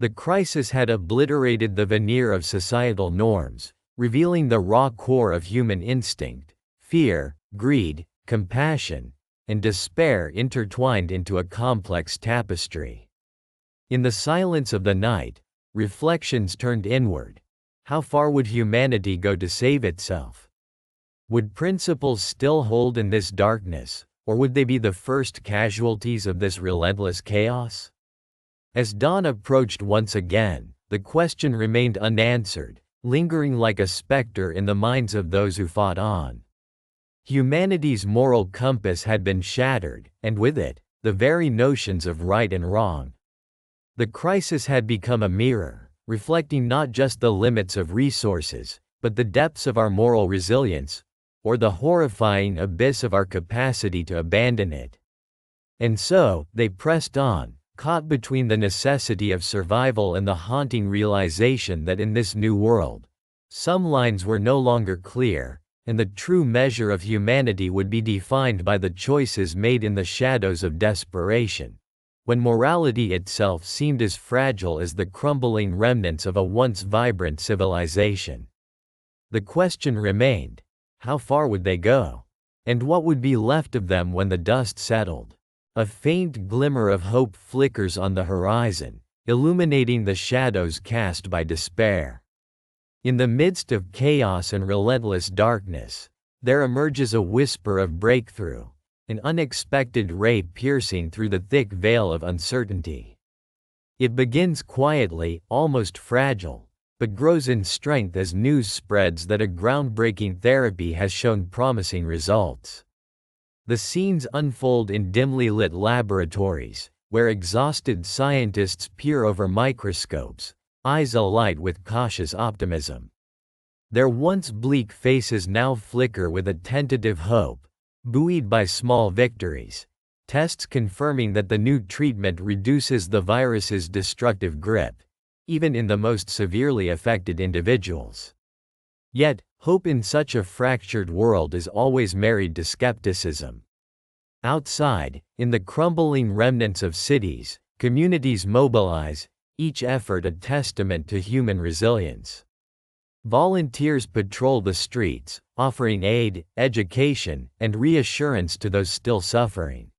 The crisis had obliterated the veneer of societal norms, revealing the raw core of human instinct, fear, greed, compassion, and despair intertwined into a complex tapestry. In the silence of the night, reflections turned inward. How far would humanity go to save itself? Would principles still hold in this darkness, or would they be the first casualties of this relentless chaos? As dawn approached once again, the question remained unanswered, lingering like a specter in the minds of those who fought on. Humanity's moral compass had been shattered, and with it, the very notions of right and wrong. The crisis had become a mirror, reflecting not just the limits of resources, but the depths of our moral resilience, or the horrifying abyss of our capacity to abandon it. And so, they pressed on, caught between the necessity of survival and the haunting realization that in this new world, some lines were no longer clear, and the true measure of humanity would be defined by the choices made in the shadows of desperation, when morality itself seemed as fragile as the crumbling remnants of a once vibrant civilization. The question remained, how far would they go? And what would be left of them when the dust settled? A faint glimmer of hope flickers on the horizon, illuminating the shadows cast by despair. In the midst of chaos and relentless darkness, there emerges a whisper of breakthrough, an unexpected ray piercing through the thick veil of uncertainty. It begins quietly, almost fragile, but grows in strength as news spreads that a groundbreaking therapy has shown promising results. The scenes unfold in dimly lit laboratories, where exhausted scientists peer over microscopes, eyes alight with cautious optimism. Their once bleak faces now flicker with a tentative hope, buoyed by small victories, tests confirming that the new treatment reduces the virus's destructive grip, even in the most severely affected individuals. Yet, hope in such a fractured world is always married to skepticism. Outside, in the crumbling remnants of cities, communities mobilize, each effort a testament to human resilience. Volunteers patrol the streets, offering aid, education, and reassurance to those still suffering.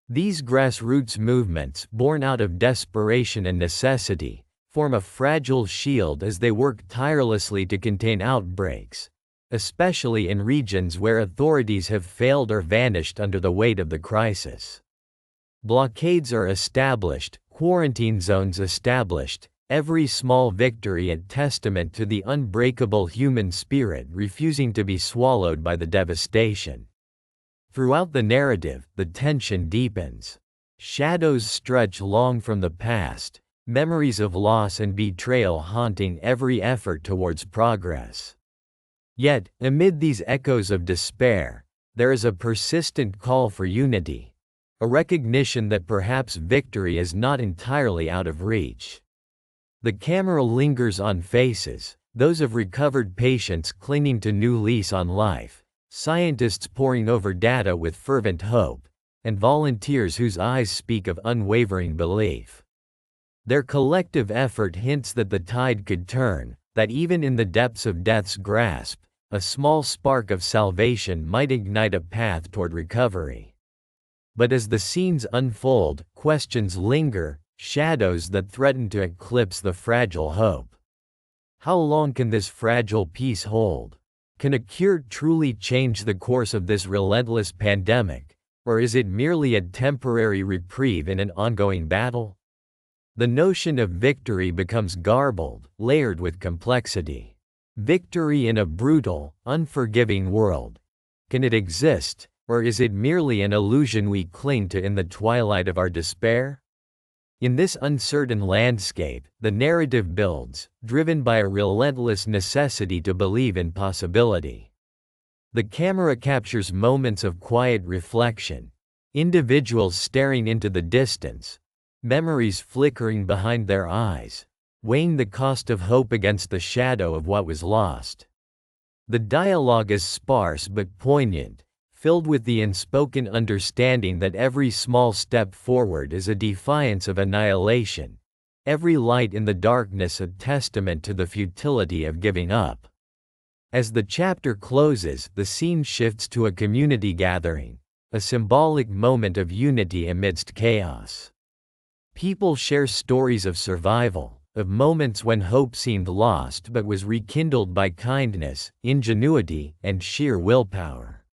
These grassroots movements, born out of desperation and necessity, form a fragile shield as they work tirelessly to contain outbreaks, especially in regions where authorities have failed or vanished under the weight of the crisis. Blockades are established, quarantine zones established, every small victory a testament to the unbreakable human spirit refusing to be swallowed by the devastation. Throughout the narrative, the tension deepens. Shadows stretch long from the past, memories of loss and betrayal haunting every effort towards progress. Yet, amid these echoes of despair, there is a persistent call for unity, a recognition that perhaps victory is not entirely out of reach. The camera lingers on faces, those of recovered patients clinging to new lease on life, scientists poring over data with fervent hope, and volunteers whose eyes speak of unwavering belief. Their collective effort hints that the tide could turn, that even in the depths of death's grasp, a small spark of salvation might ignite a path toward recovery. But as the scenes unfold, questions linger, shadows that threaten to eclipse the fragile hope. How long can this fragile peace hold? Can a cure truly change the course of this relentless pandemic, or is it merely a temporary reprieve in an ongoing battle? The notion of victory becomes garbled, layered with complexity. Victory in a brutal, unforgiving world. Can it exist, or is it merely an illusion we cling to in the twilight of our despair? In this uncertain landscape, the narrative builds, driven by a relentless necessity to believe in possibility. The camera captures moments of quiet reflection, individuals staring into the distance, memories flickering behind their eyes, weighing the cost of hope against the shadow of what was lost. The dialogue is sparse but poignant, filled with the unspoken understanding that every small step forward is a defiance of annihilation, every light in the darkness a testament to the futility of giving up. As the chapter closes, the scene shifts to a community gathering, a symbolic moment of unity amidst chaos. People share stories of survival, of moments when hope seemed lost but was rekindled by kindness, ingenuity, and sheer willpower.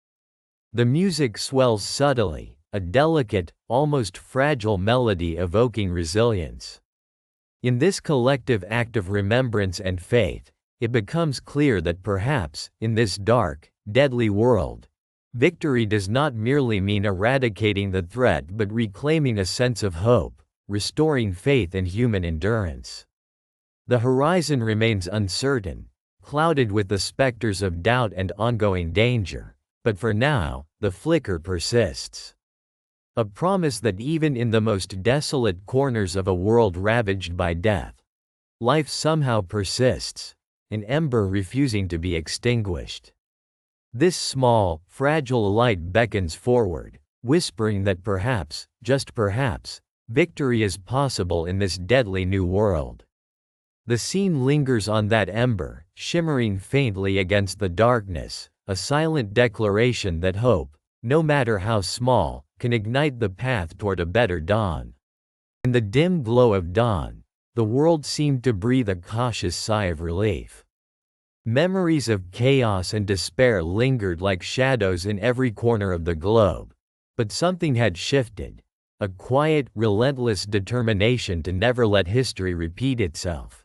The music swells subtly, a delicate, almost fragile melody evoking resilience. In this collective act of remembrance and faith, it becomes clear that perhaps, in this dark, deadly world, victory does not merely mean eradicating the threat but reclaiming a sense of hope, restoring faith in human endurance. The horizon remains uncertain, clouded with the specters of doubt and ongoing danger. But for now, the flicker persists. A promise that even in the most desolate corners of a world ravaged by death, life somehow persists, an ember refusing to be extinguished. This small, fragile light beckons forward, whispering that perhaps, just perhaps, victory is possible in this deadly new world. The scene lingers on that ember, shimmering faintly against the darkness, a silent declaration that hope, no matter how small, can ignite the path toward a better dawn. In the dim glow of dawn, the world seemed to breathe a cautious sigh of relief. Memories of chaos and despair lingered like shadows in every corner of the globe, but something had shifted, a quiet, relentless determination to never let history repeat itself.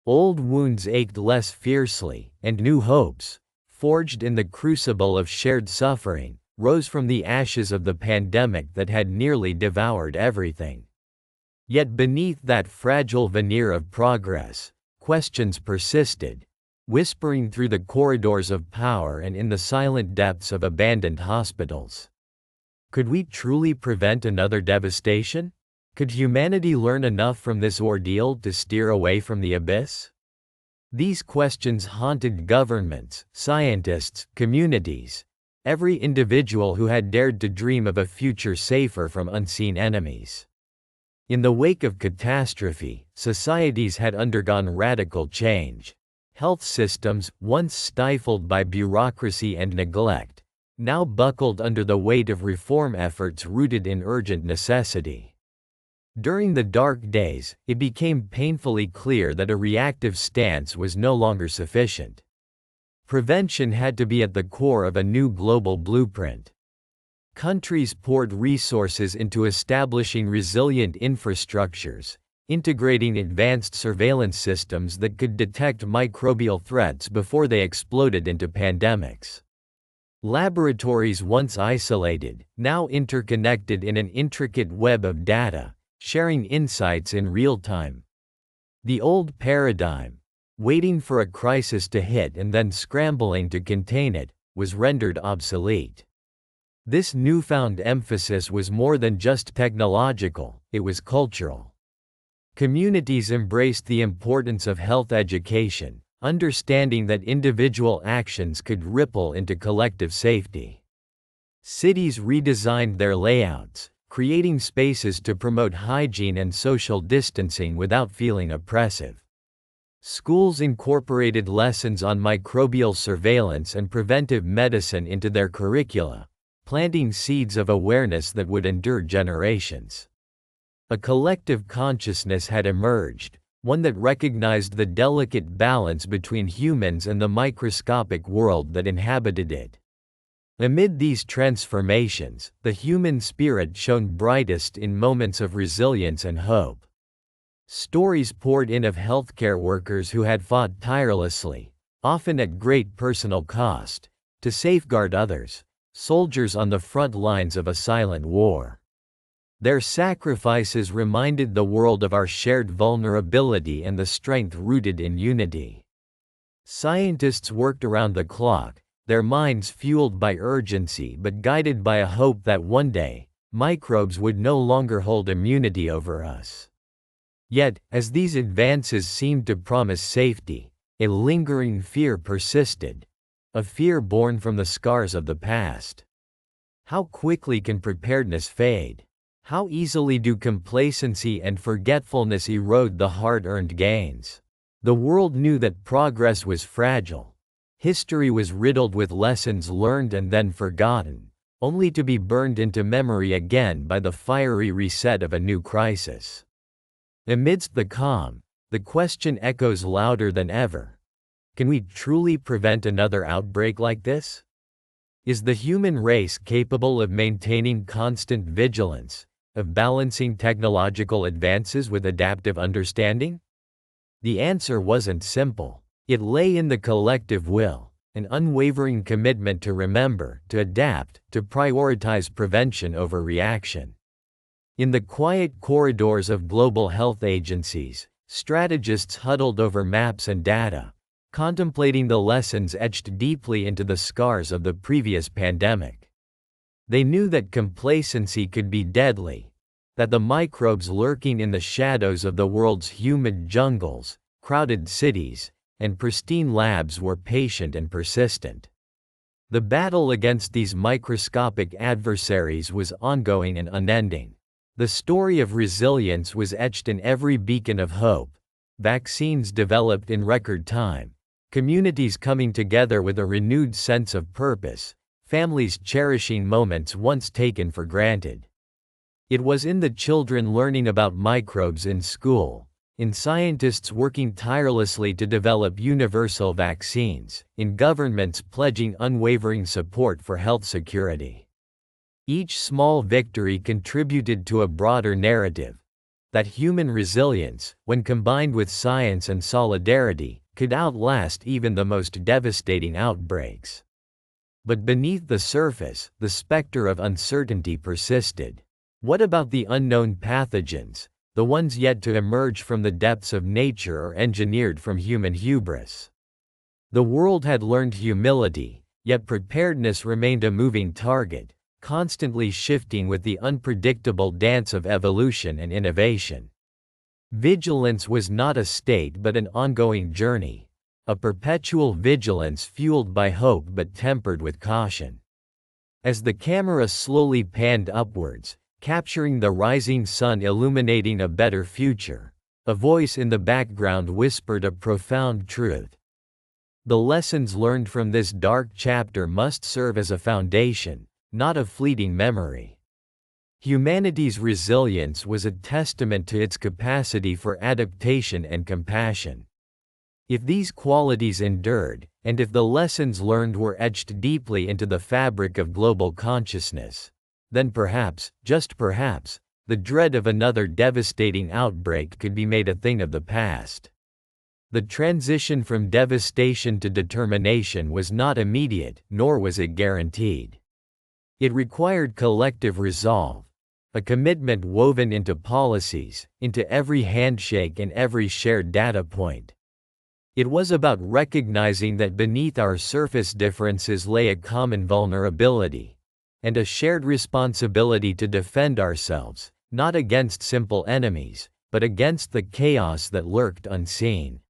Old wounds ached less fiercely, and new hopes, forged in the crucible of shared suffering, rose from the ashes of the pandemic that had nearly devoured everything. Yet beneath that fragile veneer of progress, questions persisted, whispering through the corridors of power and in the silent depths of abandoned hospitals. Could we truly prevent another devastation? Could humanity learn enough from this ordeal to steer away from the abyss? These questions haunted governments, scientists, communities, every individual who had dared to dream of a future safer from unseen enemies. In the wake of catastrophe, societies had undergone radical change. Health systems, once stifled by bureaucracy and neglect, now buckled under the weight of reform efforts rooted in urgent necessity. During the dark days, it became painfully clear that a reactive stance was no longer sufficient. Prevention had to be at the core of a new global blueprint. Countries poured resources into establishing resilient infrastructures, integrating advanced surveillance systems that could detect microbial threats before they exploded into pandemics. Laboratories once isolated, now interconnected in an intricate web of data, sharing insights in real time. The old paradigm, waiting for a crisis to hit and then scrambling to contain it, was rendered obsolete. This newfound emphasis was more than just technological, it was cultural. Communities embraced the importance of health education, understanding that individual actions could ripple into collective safety. Cities redesigned their layouts, creating spaces to promote hygiene and social distancing without feeling oppressive. Schools incorporated lessons on microbial surveillance and preventive medicine into their curricula, planting seeds of awareness that would endure generations. A collective consciousness had emerged, one that recognized the delicate balance between humans and the microscopic world that inhabited it. Amid these transformations, the human spirit shone brightest in moments of resilience and hope. Stories poured in of healthcare workers who had fought tirelessly, often at great personal cost, to safeguard others, soldiers on the front lines of a silent war. Their sacrifices reminded the world of our shared vulnerability and the strength rooted in unity. Scientists worked around the clock, their minds fueled by urgency but guided by a hope that one day, microbes would no longer hold immunity over us. Yet, as these advances seemed to promise safety, a lingering fear persisted, a fear born from the scars of the past. How quickly can preparedness fade? How easily do complacency and forgetfulness erode the hard-earned gains? The world knew that progress was fragile. History was riddled with lessons learned and then forgotten, only to be burned into memory again by the fiery reset of a new crisis. Amidst the calm, the question echoes louder than ever. Can we truly prevent another outbreak like this? Is the human race capable of maintaining constant vigilance, of balancing technological advances with adaptive understanding? The answer wasn't simple. It lay in the collective will, an unwavering commitment to remember, to adapt, to prioritize prevention over reaction. In the quiet corridors of global health agencies, strategists huddled over maps and data, contemplating the lessons etched deeply into the scars of the previous pandemic. They knew that complacency could be deadly, that the microbes lurking in the shadows of the world's humid jungles, crowded cities, and pristine labs were patient and persistent. The battle against these microscopic adversaries was ongoing and unending. The story of resilience was etched in every beacon of hope. Vaccines developed in record time, communities coming together with a renewed sense of purpose, families cherishing moments once taken for granted. It was in the children learning about microbes in school, in scientists working tirelessly to develop universal vaccines, in governments pledging unwavering support for health security. Each small victory contributed to a broader narrative that human resilience, when combined with science and solidarity, could outlast even the most devastating outbreaks. But beneath the surface, the specter of uncertainty persisted. What about the unknown pathogens, the ones yet to emerge from the depths of nature or engineered from human hubris? The world had learned humility, yet preparedness remained a moving target, constantly shifting with the unpredictable dance of evolution and innovation. Vigilance was not a state but an ongoing journey, a perpetual vigilance fueled by hope but tempered with caution. As the camera slowly panned upwards, capturing the rising sun illuminating a better future, a voice in the background whispered a profound truth. The lessons learned from this dark chapter must serve as a foundation, not a fleeting memory. Humanity's resilience was a testament to its capacity for adaptation and compassion. If these qualities endured, and if the lessons learned were etched deeply into the fabric of global consciousness, then perhaps, just perhaps, the dread of another devastating outbreak could be made a thing of the past. The transition from devastation to determination was not immediate, nor was it guaranteed. It required collective resolve, a commitment woven into policies, into every handshake and every shared data point. It was about recognizing that beneath our surface differences lay a common vulnerability, and a shared responsibility to defend ourselves, not against simple enemies, but against the chaos that lurked unseen.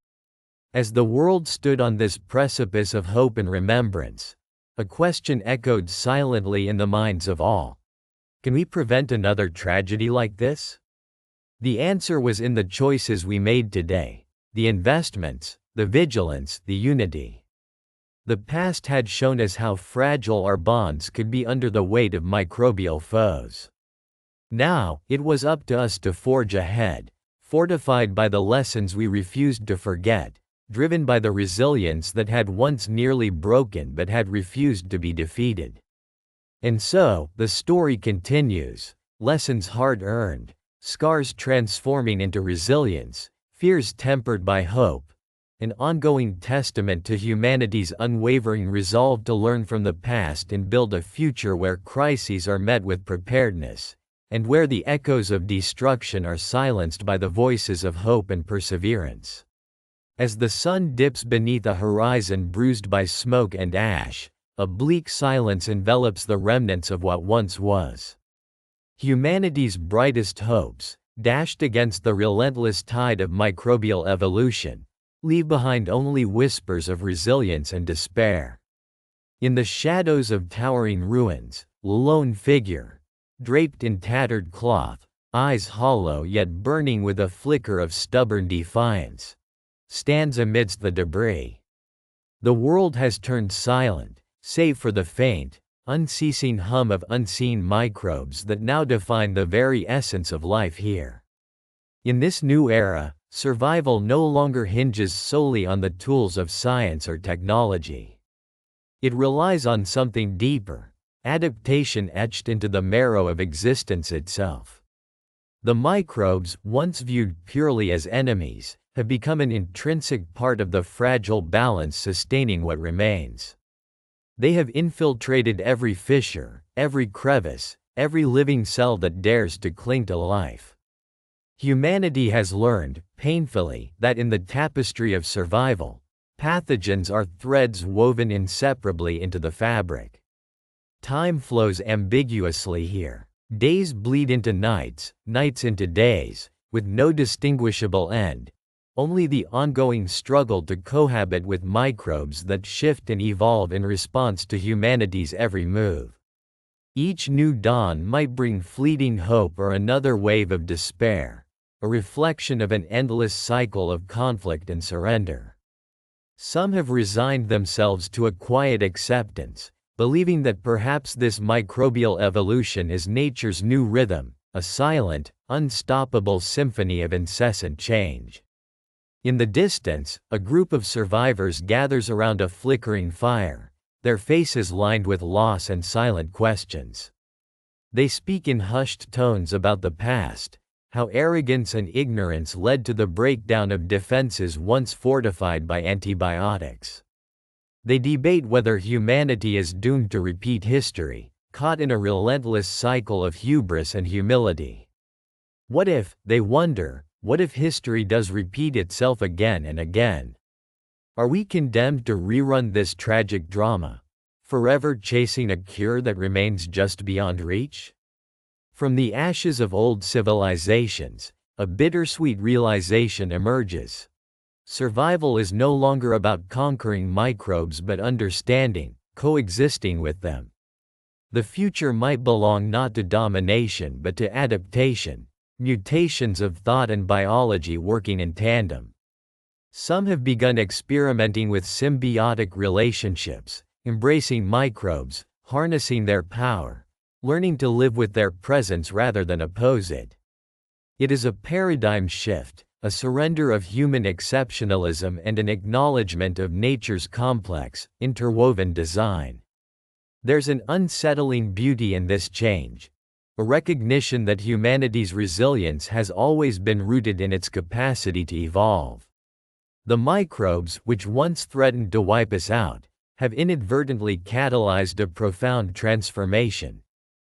As the world stood on this precipice of hope and remembrance, a question echoed silently in the minds of all. Can we prevent another tragedy like this? The answer was in the choices we made today, the investments, the vigilance, the unity. The past had shown us how fragile our bonds could be under the weight of microbial foes. Now, it was up to us to forge ahead, fortified by the lessons we refused to forget, driven by the resilience that had once nearly broken but had refused to be defeated. And so, the story continues, lessons hard-earned, scars transforming into resilience, fears tempered by hope, an ongoing testament to humanity's unwavering resolve to learn from the past and build a future where crises are met with preparedness, and where the echoes of destruction are silenced by the voices of hope and perseverance. As the sun dips beneath a horizon bruised by smoke and ash, a bleak silence envelops the remnants of what once was. Humanity's brightest hopes, dashed against the relentless tide of microbial evolution, leave behind only whispers of resilience and despair. In the shadows of towering ruins, a lone figure, draped in tattered cloth, eyes hollow yet burning with a flicker of stubborn defiance, stands amidst the debris. The world has turned silent, save for the faint, unceasing hum of unseen microbes that now define the very essence of life here. In this new era, survival no longer hinges solely on the tools of science or technology. It relies on something deeper, adaptation etched into the marrow of existence itself. The microbes, once viewed purely as enemies, have become an intrinsic part of the fragile balance sustaining what remains. They have infiltrated every fissure, every crevice, every living cell that dares to cling to life. Humanity has learned, painfully, that in the tapestry of survival, pathogens are threads woven inseparably into the fabric. Time flows ambiguously here. Days bleed into nights, nights into days, with no distinguishable end, only the ongoing struggle to cohabit with microbes that shift and evolve in response to humanity's every move. Each new dawn might bring fleeting hope or another wave of despair, a reflection of an endless cycle of conflict and surrender. Some have resigned themselves to a quiet acceptance, believing that perhaps this microbial evolution is nature's new rhythm, a silent, unstoppable symphony of incessant change. In the distance, a group of survivors gathers around a flickering fire, their faces lined with loss and silent questions. They speak in hushed tones about the past, how arrogance and ignorance led to the breakdown of defenses once fortified by antibiotics. They debate whether humanity is doomed to repeat history, caught in a relentless cycle of hubris and humility. What if, they wonder, what if history does repeat itself again and again? Are we condemned to rerun this tragic drama, forever chasing a cure that remains just beyond reach? From the ashes of old civilizations, a bittersweet realization emerges. Survival is no longer about conquering microbes but understanding, coexisting with them. The future might belong not to domination but to adaptation, mutations of thought and biology working in tandem. Some have begun experimenting with symbiotic relationships, embracing microbes, harnessing their power, learning to live with their presence rather than oppose it. It is a paradigm shift, a surrender of human exceptionalism and an acknowledgement of nature's complex, interwoven design. There's an unsettling beauty in this change, a recognition that humanity's resilience has always been rooted in its capacity to evolve. The microbes, which once threatened to wipe us out, have inadvertently catalyzed a profound transformation.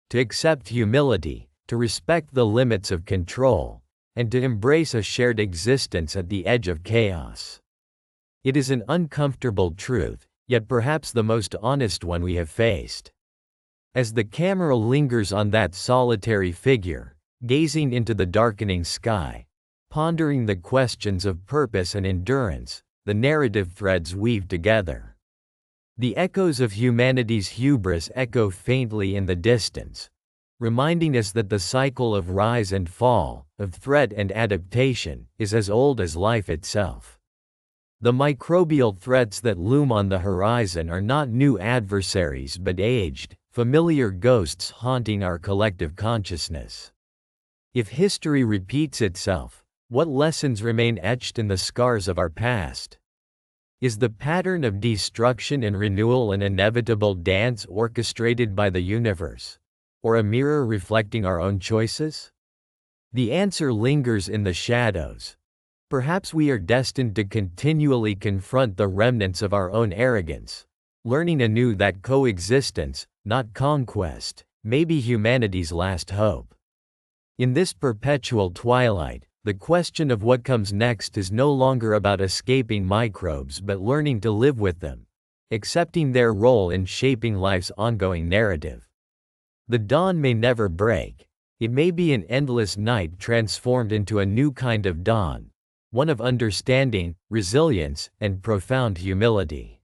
To accept humility, to respect the limits of control, and to embrace a shared existence at the edge of chaos. It is an uncomfortable truth, yet perhaps the most honest one we have faced. As the camera lingers on that solitary figure, gazing into the darkening sky, pondering the questions of purpose and endurance, the narrative threads weave together. The echoes of humanity's hubris echo faintly in the distance, reminding us that the cycle of rise and fall, of threat and adaptation, is as old as life itself. The microbial threats that loom on the horizon are not new adversaries but aged, familiar ghosts haunting our collective consciousness. If history repeats itself, what lessons remain etched in the scars of our past? Is the pattern of destruction and renewal an inevitable dance orchestrated by the universe, or a mirror reflecting our own choices? The answer lingers in the shadows. Perhaps we are destined to continually confront the remnants of our own arrogance, learning anew that coexistence, not conquest, may be humanity's last hope. In this perpetual twilight, the question of what comes next is no longer about escaping microbes but learning to live with them, accepting their role in shaping life's ongoing narrative. The dawn may never break. It may be an endless night transformed into a new kind of dawn, one of understanding, resilience, and profound humility.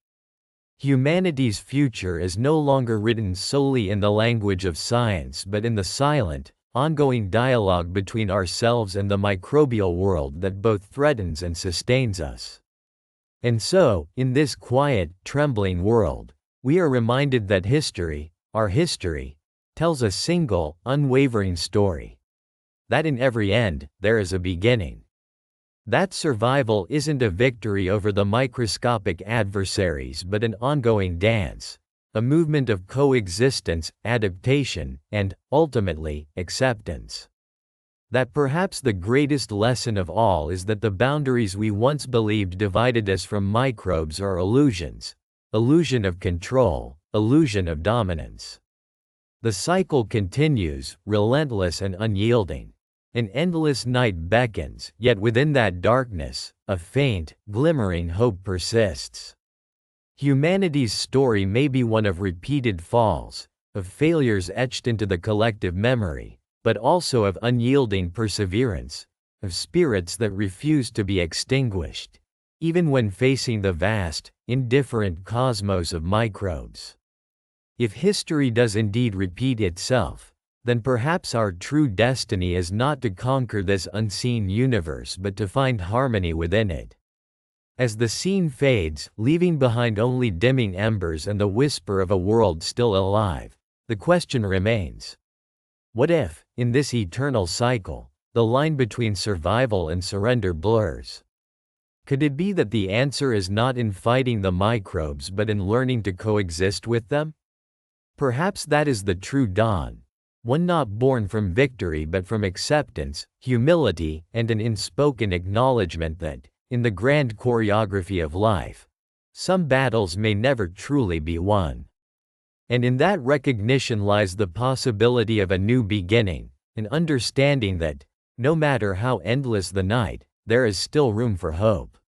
Humanity's future is no longer written solely in the language of science but in the silent, ongoing dialogue between ourselves and the microbial world that both threatens and sustains us. And so, in this quiet, trembling world, we are reminded that history, our history, tells a single, unwavering story. That in every end, there is a beginning. That survival isn't a victory over the microscopic adversaries but an ongoing dance, a movement of coexistence, adaptation, and, ultimately, acceptance. That perhaps the greatest lesson of all is that the boundaries we once believed divided us from microbes are illusions, illusion of control, illusion of dominance. The cycle continues, relentless and unyielding. An endless night beckons, yet within that darkness, a faint, glimmering hope persists. Humanity's story may be one of repeated falls, of failures etched into the collective memory, but also of unyielding perseverance, of spirits that refuse to be extinguished, even when facing the vast, indifferent cosmos of microbes. If history does indeed repeat itself, then perhaps our true destiny is not to conquer this unseen universe but to find harmony within it. As the scene fades, leaving behind only dimming embers and the whisper of a world still alive, the question remains: what if, in this eternal cycle, the line between survival and surrender blurs? Could it be that the answer is not in fighting the microbes but in learning to coexist with them? Perhaps that is the true dawn, one not born from victory but from acceptance, humility, and an unspoken acknowledgement that, in the grand choreography of life, some battles may never truly be won. And in that recognition lies the possibility of a new beginning, an understanding that, no matter how endless the night, there is still room for hope.